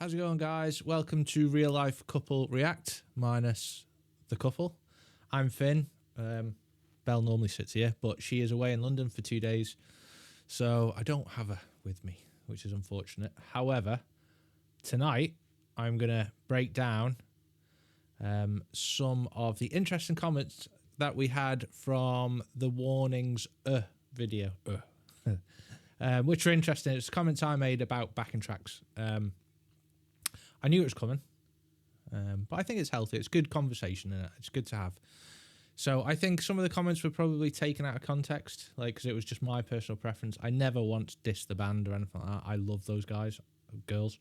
How's it going, guys? Welcome to Real Life Couple React, minus the couple. I'm Fynn. Belle normally sits here, but she is away in London for 2 days, so I don't have her with me, which is unfortunate. However, tonight I'm going to break down some of the interesting comments that we had from the Warnings video, which are interesting. It's comments I made about backing tracks. I knew it was coming, but I think it's healthy. It's good conversation, and it's good to have. So I think some of the comments were probably taken out of context, like, because it was just my personal preference. I never once dissed the band or anything like that. I love those guys, girls.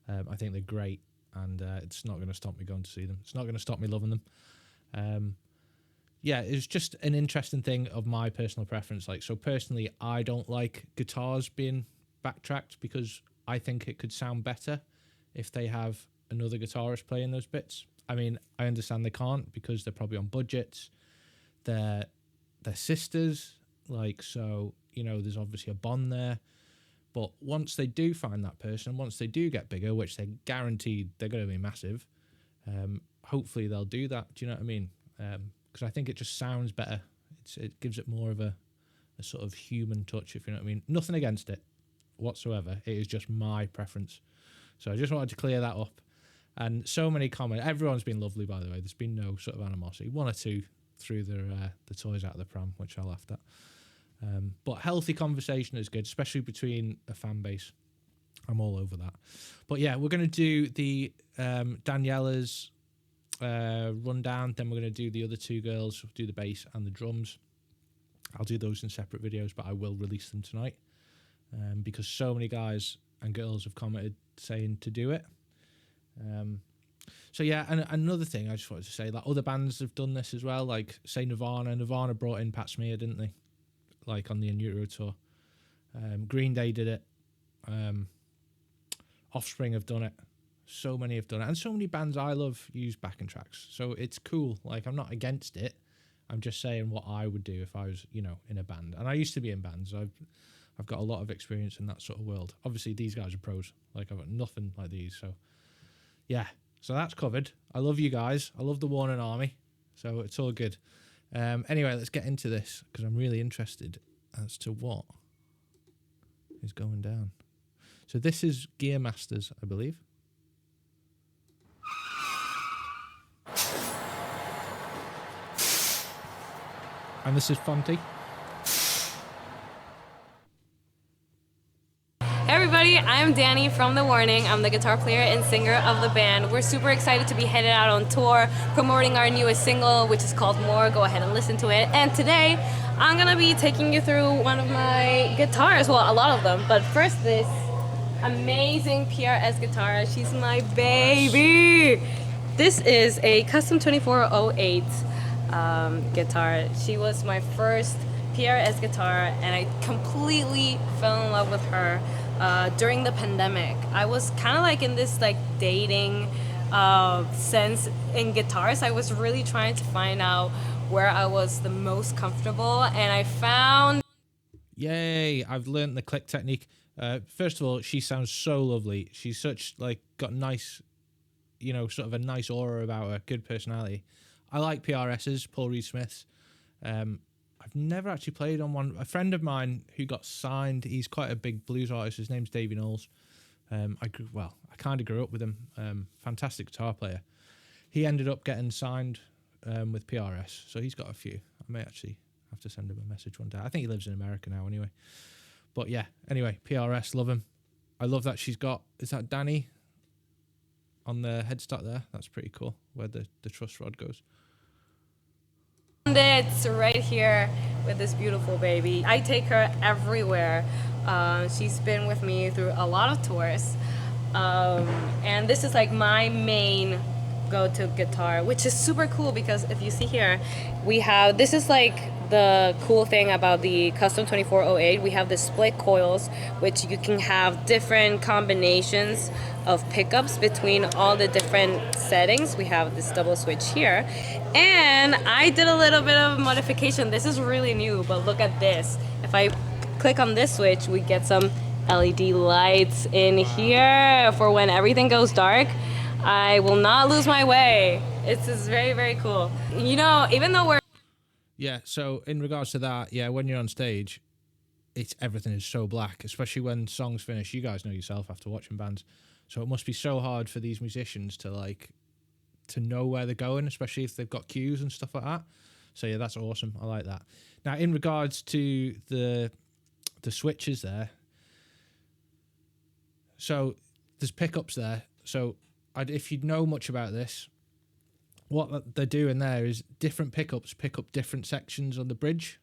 I think they're great, and it's not going to stop me going to see them. It's not going to stop me loving them. Yeah, it's just an interesting thing of my personal preference. Like, so personally, I don't like guitars being backtracked because I think it could sound better if they have another guitarist playing those bits. I mean, I understand they can't because they're probably on budgets. They're sisters, like, so, you know, there's obviously a bond there. But once they do find that person, once they do get bigger, which they're guaranteed they're going to be massive, hopefully they'll do that. Do you know what I mean? Because I think it just sounds better. It gives it more of a sort of human touch, if you know what I mean. Nothing against it whatsoever. It is just my preference. So I just wanted to clear that up. And so many comments. Everyone's been lovely, by the way. There's been no sort of animosity. One or two threw the toys out of the pram, which I laughed at. But healthy conversation is good, especially between a fan base. I'm all over that. But yeah, we're going to do the Daniela's rundown. Then we're going to do the other two girls, do the bass and the drums. I'll do those in separate videos, but I will release them tonight because so many guys and girls have commented saying to do it. So yeah, and another thing I just wanted to say, that other bands have done this as well, like say Nirvana brought in Pat Smear, didn't they, like on the In Utero tour. Green Day did it. Offspring have done it. So many have done it, and so many bands I love use backing tracks, so it's cool. Like, I'm not against it, I'm just saying what I would do if I was, you know, in a band. And I used to be in bands. I've got a lot of experience in that sort of world. Obviously, these guys are pros. Like, I've got nothing like these. So, yeah. So that's covered. I love you guys. I love the Warning Army. So it's all good. Anyway, let's get into this because I'm really interested as to what is going down. So this is Gear Masters, I believe. And this is Fonty. Hey everybody, I'm Dani from The Warning. I'm the guitar player and singer of the band. We're super excited to be headed out on tour, promoting our newest single, which is called More. Go ahead and listen to it. And today, I'm gonna be taking you through one of my guitars. Well, a lot of them. But first, this amazing PRS guitar. She's my baby. This is a custom 2408 guitar. She was my first PRS guitar, and I completely fell in love with her during the pandemic. I was kind of like in this like dating sense in guitars. I was really trying to find out where I was the most comfortable, and I found... Yay, I've learned the click technique. First of all, she sounds so lovely. She's such, like, got nice, you know, sort of a nice aura about her, good personality. I like PRSs, Paul Reed Smiths. I've never actually played on one. A friend of mine who got signed, he's quite a big blues artist. His name's Davey Knowles. I kind of grew up with him. Fantastic guitar player. He ended up getting signed with PRS, so he's got a few. I may actually have to send him a message one day. I think he lives in America now anyway. But yeah, anyway, PRS, love him. I love that she's got, is that Dani on the headstock there? That's pretty cool, where the truss rod goes. It's right here with this beautiful baby. I take her everywhere. She's been with me through a lot of tours. And this is like my main go-to guitar, which is super cool because if you see here, we have, this is like the cool thing about the custom 2408. We have the split coils, which you can have different combinations of pickups between all the different settings. We have this double switch here, and I did a little bit of modification. This is really new, but look at this. If I click on this switch, we get some LED lights in here for when everything goes dark. I will not lose my way. It's just very, very cool. You know, even though we're... Yeah, so in regards to that, yeah, when you're on stage, everything is so black, especially when songs finish. You guys know yourself after watching bands. So it must be so hard for these musicians to know where they're going, especially if they've got cues and stuff like that. So yeah, that's awesome. I like that. Now, in regards to the switches there, so there's pickups there. So if you know much about this, what they're doing there is different pickups pick up different sections on the bridge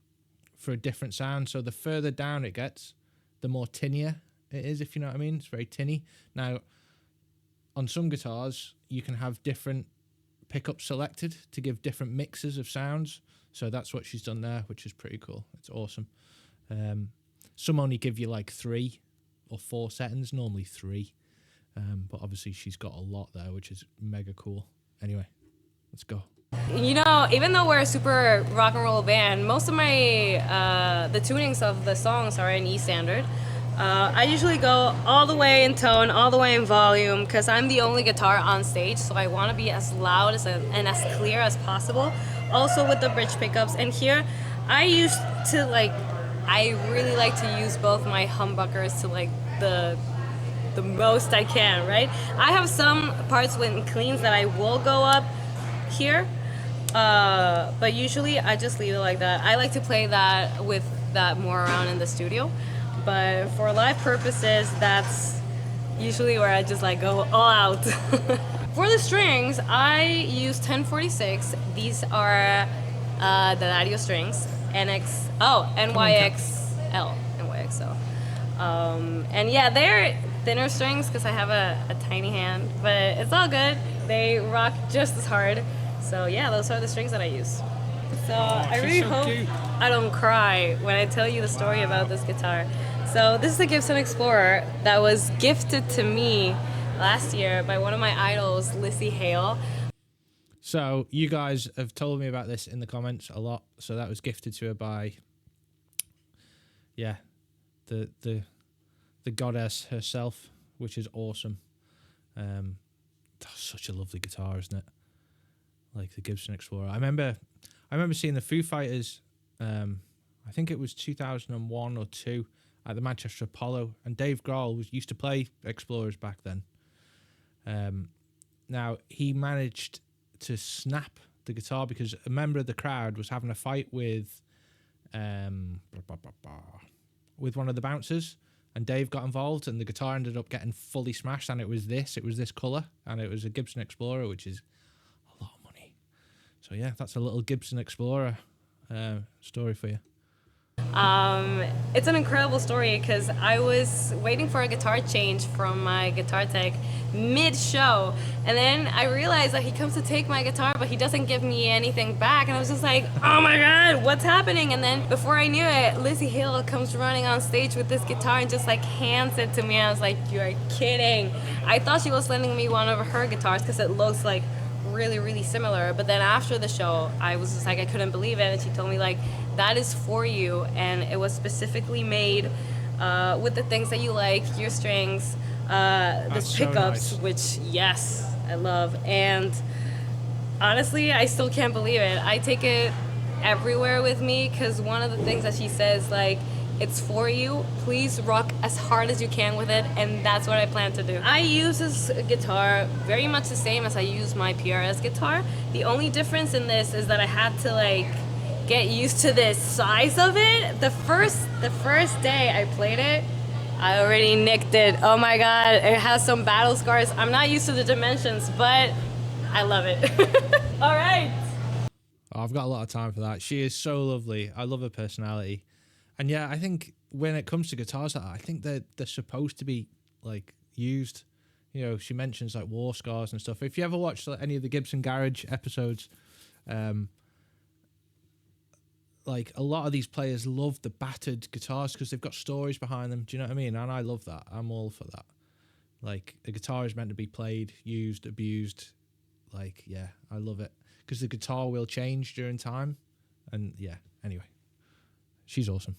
for a different sound. So the further down it gets, the more tinnier it is, if you know what I mean. It's very tinny. Now, on some guitars, you can have different pickups selected to give different mixes of sounds. So that's what she's done there, which is pretty cool. It's awesome. Some only give you like 3 or 4 settings, normally 3. But obviously she's got a lot there, which is mega cool. Anyway, let's go. You know, even though we're a super rock and roll band, most of my the tunings of the songs are in E standard. I usually go all the way in tone, all the way in volume, because I'm the only guitar on stage, so I want to be as loud and as clear as possible. Also with the bridge pickups. And here, I really like to use both my humbuckers to like the most I can, right? I have some parts with cleans that I will go up here, but usually I just leave it like that. I like to play that with that more around in the studio, but for live purposes, that's usually where I just like go all out. For the strings, I use 1046. These are the Daddio strings, NYXL. And yeah, they're thinner strings because I have a tiny hand, but it's all good. They rock just as hard. So yeah, those are the strings that I use. So I really hope I don't cry when I tell you the story about this guitar. So this is the Gibson Explorer that was gifted to me last year by one of my idols, Lizzie Hale. So you guys have told me about this in the comments a lot. So that was gifted to her by, yeah, the goddess herself, which is awesome. That's such a lovely guitar, isn't it? Like the Gibson Explorer. I remember seeing the Foo Fighters. I think it was 2001 or 2 at the Manchester Apollo, and Dave Grohl used to play Explorers back then. Now he managed to snap the guitar because a member of the crowd was having a fight with one of the bouncers, and Dave got involved, and the guitar ended up getting fully smashed. And it was this color, and it was a Gibson Explorer, which is a lot of money. So yeah, that's a little Gibson Explorer story for you. It's an incredible story because I was waiting for a guitar change from my guitar tech mid-show, and then I realized that he comes to take my guitar but he doesn't give me anything back, and I was just like, oh my god, what's happening? And then before I knew it, Lizzie Hill comes running on stage with this guitar and just like hands it to me. I was like, you're kidding. I thought she was lending me one of her guitars because it looks like really, really similar, but then after the show I was just like, I couldn't believe it, and she told me like, that is for you, and it was specifically made with the things that you like, your strings, the pickups, so nice. Which yes, I love. And honestly, I still can't believe it. I take it everywhere with me because one of the things that she says, like, it's for you, please rock as hard as you can with it, and that's what I plan to do. I use this guitar very much the same as I use my PRS guitar. The only difference in this is that I had to like get used to the size of it. The first day I played it, I already nicked it. Oh my god, it has some battle scars. I'm not used to the dimensions, but I love it. All right. Oh, I've got a lot of time for that. She is so lovely. I love her personality. And yeah, I think when it comes to guitars, I think they're supposed to be like used. You know, she mentions like war scars and stuff. If you ever watched like, any of the Gibson Garage episodes, like a lot of these players love the battered guitars because they've got stories behind them. Do you know what I mean? And I love that. I'm all for that. Like a guitar is meant to be played, used, abused. Like, yeah, I love it because the guitar will change during time. And yeah, anyway, she's awesome.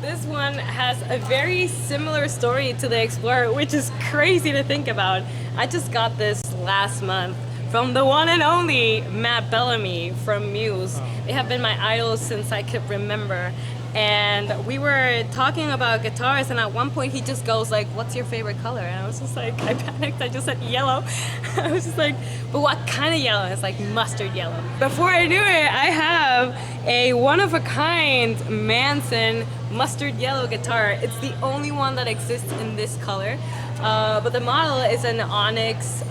This one has a very similar story to the Explorer, which is crazy to think about. I just got this last month from the one and only Matt Bellamy from Muse. They have been my idols since I could remember. And we were talking about guitars, and at one point he just goes like, "What's your favorite color?" And I was just like, I panicked, I just said yellow. I was just like, "But what kind of yellow?" It's like mustard yellow. Before I knew it, I have a one-of-a-kind Manson mustard yellow guitar. It's the only one that exists in this color. But the model is an Onyx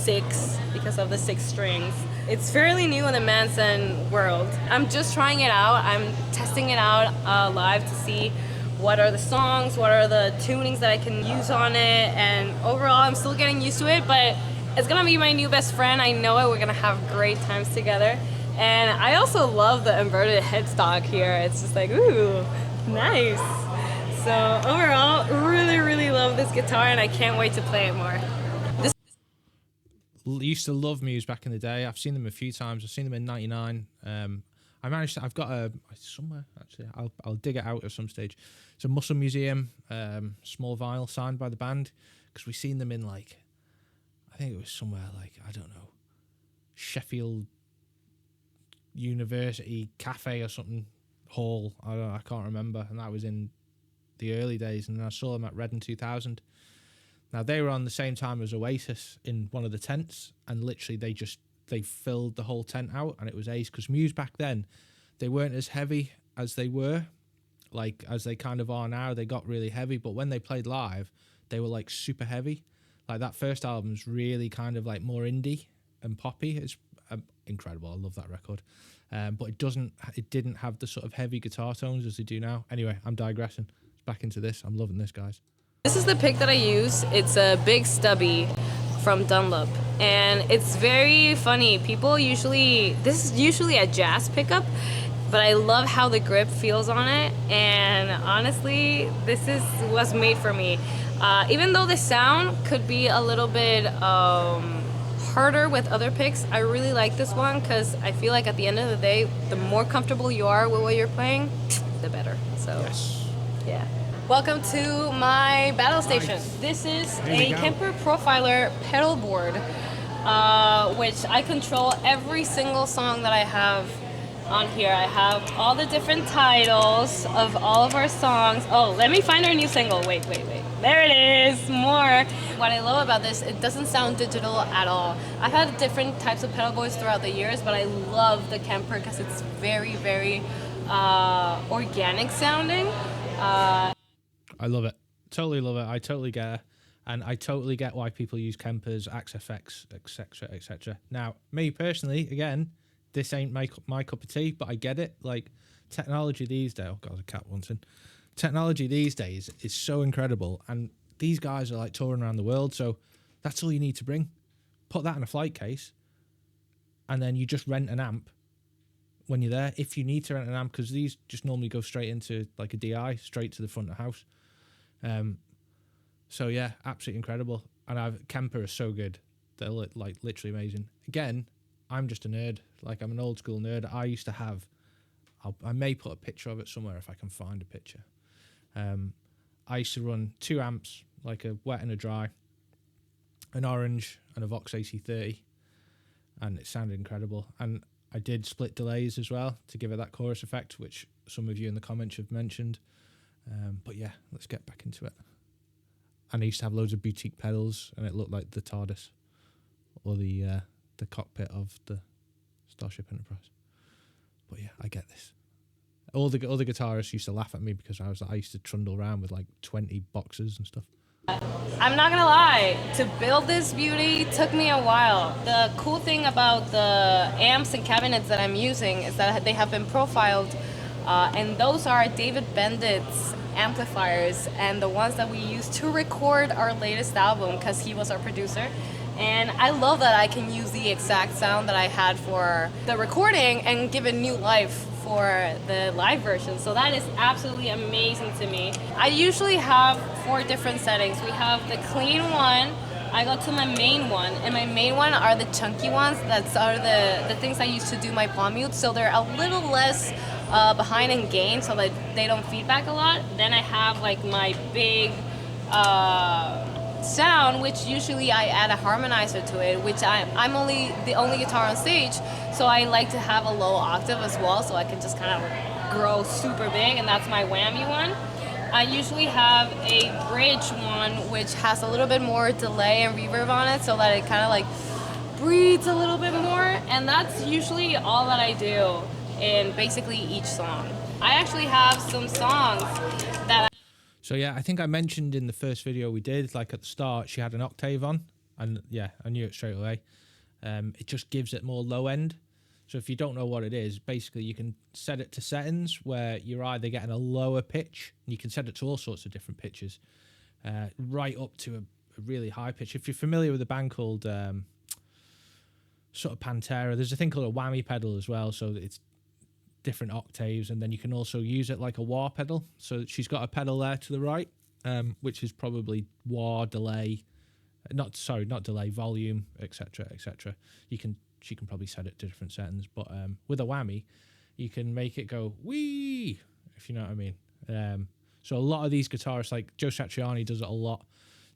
6 because of the 6 strings. It's fairly new in the Manson world. I'm just trying it out. I'm testing it out live to see what are the songs, what are the tunings that I can use on it, and overall I'm still getting used to it, but it's gonna be my new best friend. I know it. We're gonna have great times together. And I also love the inverted headstock here. It's just like, ooh, nice. So overall, really, really love this guitar, and I can't wait to play it more. Used to love Muse back in the day. I've seen them a few times. I've seen them in '99. I've got a somewhere actually. I'll dig it out at some stage. It's a Muscle Museum small vinyl signed by the band, because we've seen them in like, I think it was somewhere like, I don't know, Sheffield University Cafe or something hall. I can't remember, and that was in the early days. And then I saw them at Reading 2000. Now, they were on the same time as Oasis in one of the tents, and literally they filled the whole tent out, and it was ace, because Muse back then, they weren't as heavy as they were, like as they kind of are now. They got really heavy, but when they played live, they were like super heavy. Like that first album's really kind of like more indie and poppy. It's incredible. I love that record. But it didn't have the sort of heavy guitar tones as they do now. Anyway, I'm digressing. Back into this. I'm loving this, guys. This is the pick that I use. It's a big stubby from Dunlop, and it's very funny. This is usually a jazz pickup, but I love how the grip feels on it, and honestly, was made for me. Even though the sound could be a little bit harder with other picks, I really like this one, because I feel like at the end of the day, the more comfortable you are with what you're playing, the better. So, yes. Yeah. Welcome to my battle station. Nice. This is a Kemper Profiler Pedalboard, which I control every single song that I have on here. I have all the different titles of all of our songs. Oh, let me find our new single. Wait. There it is, more. What I love about this, it doesn't sound digital at all. I've had different types of pedalboards throughout the years, but I love the Kemper because it's very, very organic sounding. I love it. Totally love it. I totally get it. And I totally get why people use Kempers, XFX, etc., etc. Now, me personally, again, this ain't my cup of tea, but I get it. Like, technology these days, oh God, a cat wants in. Technology these days is so incredible, and these guys are like touring around the world, so that's all you need to bring. Put that in a flight case, and then you just rent an amp when you're there, if you need to rent an amp, because these just normally go straight into like a DI, straight to the front of the house. So yeah, absolutely incredible. And Kemper is so good. They're like literally amazing. Again, I'm just a nerd. Like, I'm an old school nerd. I used to have, I may put a picture of it somewhere if I can find a picture. I used to run 2 amps, like a wet and a dry, an orange and a Vox AC30, and it sounded incredible. And I did split delays as well to give it that chorus effect, which some of you in the comments have mentioned. But yeah, let's get back into it. And I used to have loads of boutique pedals, and it looked like the TARDIS or the cockpit of the Starship Enterprise. But yeah, I get this. All the other guitarists used to laugh at me because I used to trundle around with like 20 boxes and stuff. I'm not gonna lie, to build this beauty took me a while. The cool thing about the amps and cabinets that I'm using is that they have been profiled, and those are David Bendit's amplifiers, and the ones that we used to record our latest album, because he was our producer. And I love that I can use the exact sound that I had for the recording and give it new life for the live version. So that is absolutely amazing to me. I usually have 4 different settings. We have the clean one, I go to my main one, and my main one are the chunky ones. That's are the things I used to do my palm mute, so they're a little less behind in gain so that they don't feedback a lot. Then I have like my big sound, which usually I add a harmonizer to it, which I'm only the only guitar on stage, so I like to have a low octave as well, so I can just kind of grow super big, and that's my whammy one. I usually have a bridge one, which has a little bit more delay and reverb on it, so that it kind of like breathes a little bit more, and that's usually all that I do in basically each song. I actually have some songs that So yeah, I think I mentioned in the first video we did, like at the start, she had an octave on, and yeah, I knew it straight away. It just gives it more low end. So if you don't know what it is, basically you can set it to settings where you're either getting a lower pitch, and you can set it to all sorts of different pitches, right up to a really high pitch. If you're familiar with a band called sort of Pantera, there's a thing called a whammy pedal as well, so it's different octaves, and then you can also use it like a wah pedal. So she's got a pedal there to the right, which is probably wah, delay, not delay, volume, etc., etc. She can probably set it to different settings, but with a whammy, you can make it go wee, if you know what I mean. So a lot of these guitarists, like Joe Satriani, does it a lot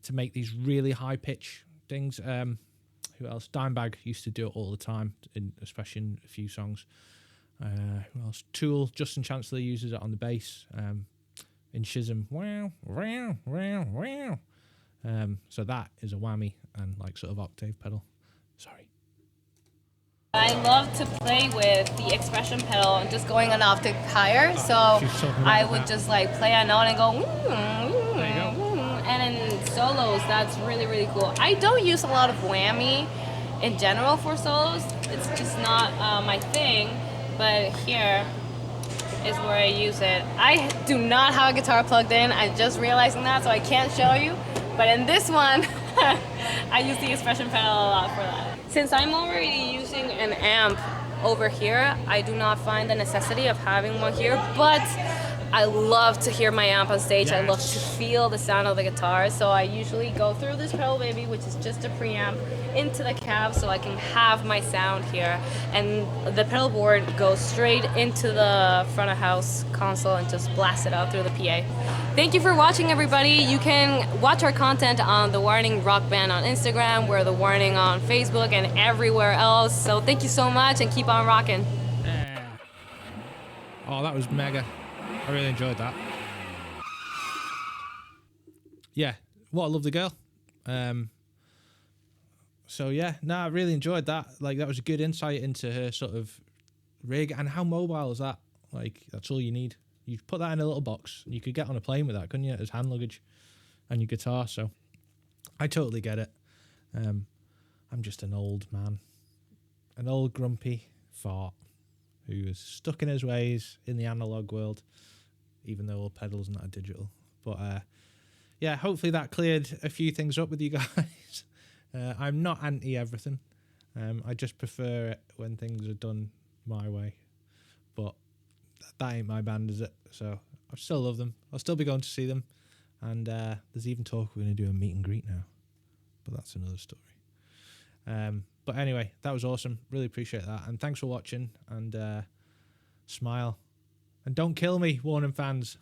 to make these really high pitch things. Who else? Dimebag used to do it all the time, especially in a few songs. Who else? Tool, Justin Chancellor uses it on the bass. In Schism, wow, wow, wow, wow. So that is a whammy and like sort of octave pedal. Sorry. I love to play with the expression pedal and just going an octave higher. So I would just like play a note and go, there you go. And in solos, that's really, really cool. I don't use a lot of whammy in general for solos. It's just not my thing. But here is where I use it. I do not have a guitar plugged in. I'm just realizing that, so I can't show you. But in this one, I use the expression pedal a lot for that. Since I'm already using an amp over here, I do not find the necessity of having one here, but I love to hear my amp on stage. Yes. I love to feel the sound of the guitar, so I usually go through this pedal baby, which is just a preamp, into the cab so I can have my sound here, and the pedal board goes straight into the front of house console and just blast it out through the PA. Thank you for watching, everybody. You can watch our content on The Warning Rock Band on Instagram, we're The Warning on Facebook, and everywhere else. So thank you so much, and keep on rocking. Oh, that was mega. I really enjoyed that. Yeah, what a lovely girl. So yeah, no, I really enjoyed that. Like, that was a good insight into her sort of rig, and how mobile is that? Like, that's all you need. You put that in a little box, and you could get on a plane with that, couldn't you, as hand luggage, and your guitar. So I totally get it. I'm just an old man, an old grumpy fart who is stuck in his ways in the analog world, even though all pedals and that are digital. But yeah, hopefully that cleared a few things up with you guys. I'm not anti everything. I just prefer it when things are done my way. But that ain't my band, is it? So I still love them. I'll still be going to see them. And there's even talk we're going to do a meet and greet now. But that's another story. But anyway, that was awesome. Really appreciate that. And thanks for watching. And smile. And don't kill me, Warning fans.